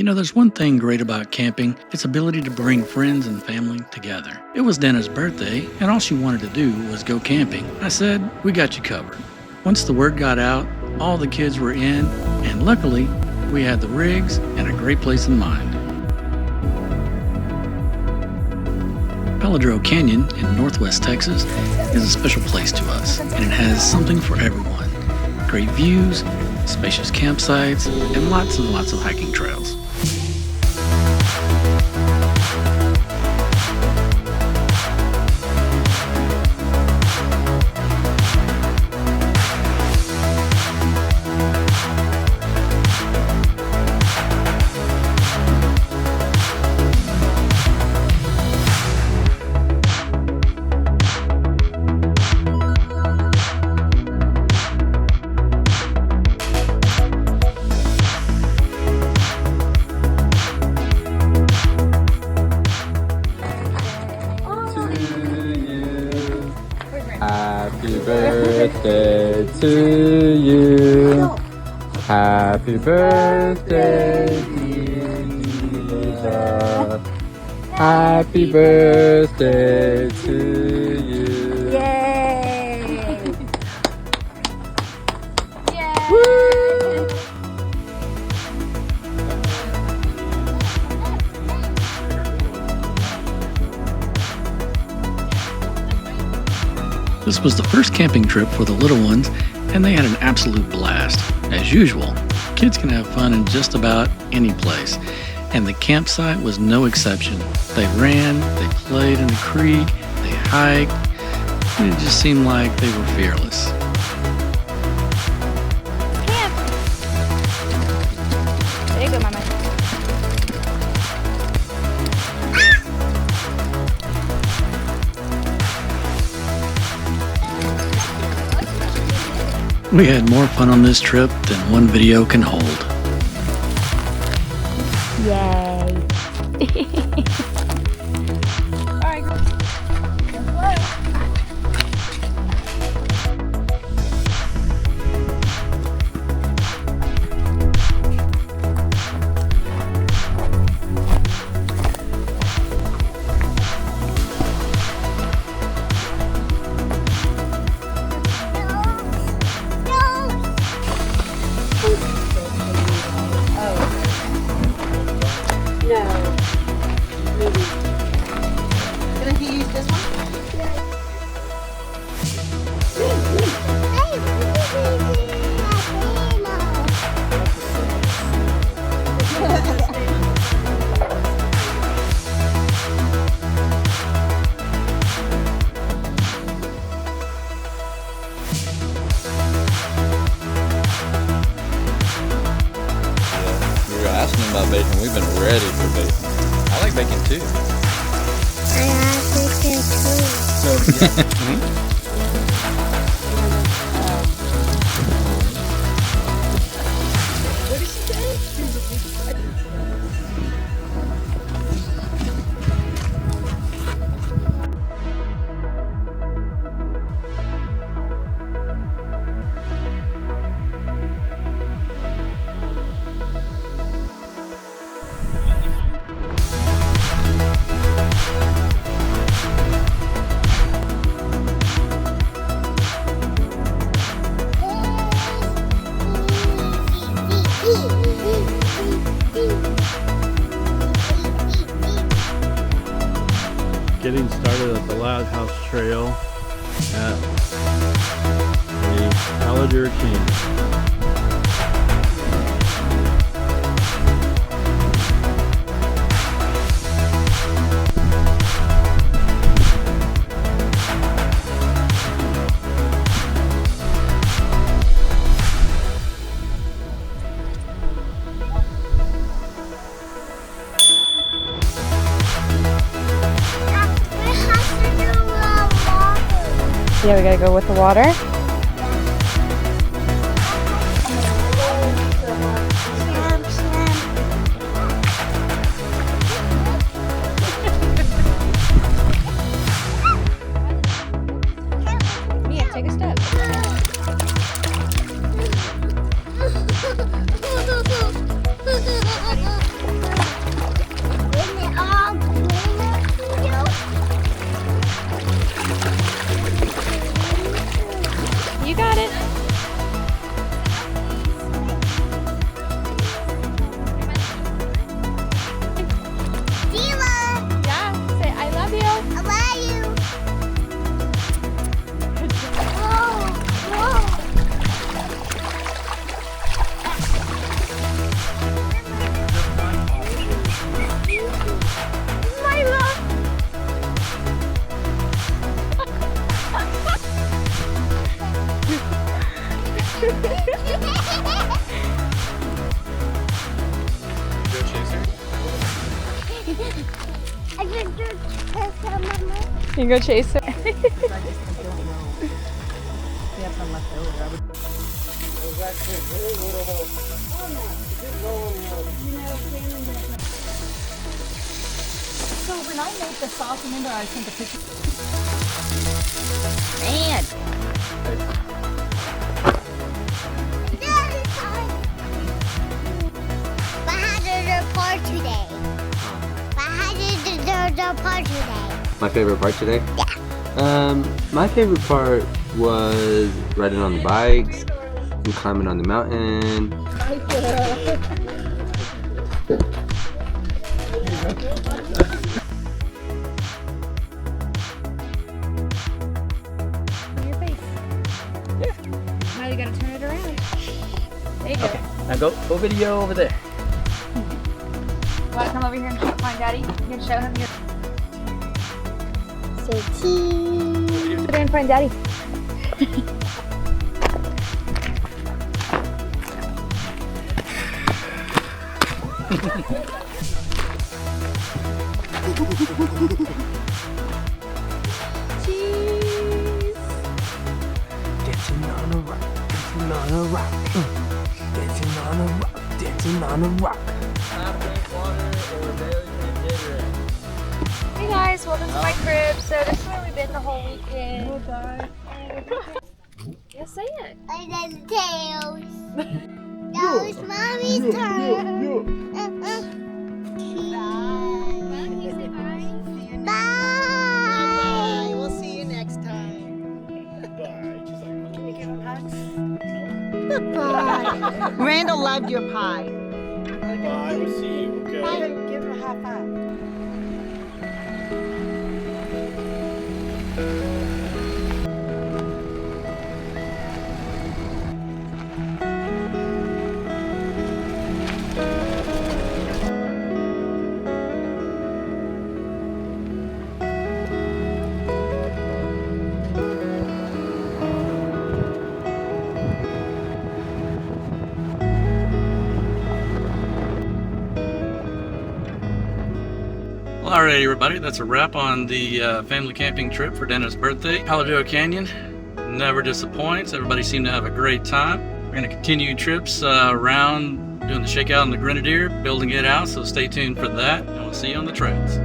You know, there's one thing great about camping, its ability to bring friends and family together. It was Dana's birthday, and all she wanted to do was go camping. I said, we got you covered. Once the word got out, all the kids were in, and luckily, we had the rigs and a great place in mind. Palo Duro Canyon in northwest Texas is a special place to us, and it has something for everyone. Great views, spacious campsites, and lots of hiking trails. Happy birthday to you. Happy birthday, dear Jesus. Happy birthday to you. Yay! Yay! Woo! This was the first camping trip for the little ones, and they had an absolute blast. As usual, kids can have fun in just about any place, and the campsite was no exception. They ran, they played in the creek, they hiked, and it just seemed like they were fearless. Camp! There you go, Mama. We had more fun on this trip than one video can hold. Yay! Gonna he use this one? We were asking about bacon. We've been ready for bacon. I like bacon too. Getting started at the Loud House Trail at the Palo Duro Canyon. Yeah, we gotta go with the water. Mia, take a step. I just do Mama. You can go chase her. I just don't know. We have some left over. I would... So when I made the sauce, remember I sent a picture. Man. My favorite part today? Yeah. My favorite part was riding on the bikes and climbing on the mountain. Your face. Yeah. Now you gotta turn it around. There you go. Now go video over there. Wanna come over here and find Daddy? You can show him your. Say cheese. Sit there and find Daddy. Cheese. Dancing on a rock, dancing on a rock, dancing on a rock, dancing on a rock. Hey guys, welcome to my crib. So this is where we've been the whole weekend. Yeah, say it. I love tails. That was Mommy's turn. Bye. We'll see you next time. Can you give him hugs? Bye. Randall loved your pie. Bye, we'll see you, okay? Give him a high five. Alrighty, everybody, that's a wrap on the family camping trip for Dana's birthday. Palo Duro Canyon never disappoints. Everybody seemed to have a great time. We're going to continue trips around doing the shakeout on the Grenadier, building it out, so stay tuned for that, and we'll see you on the trails.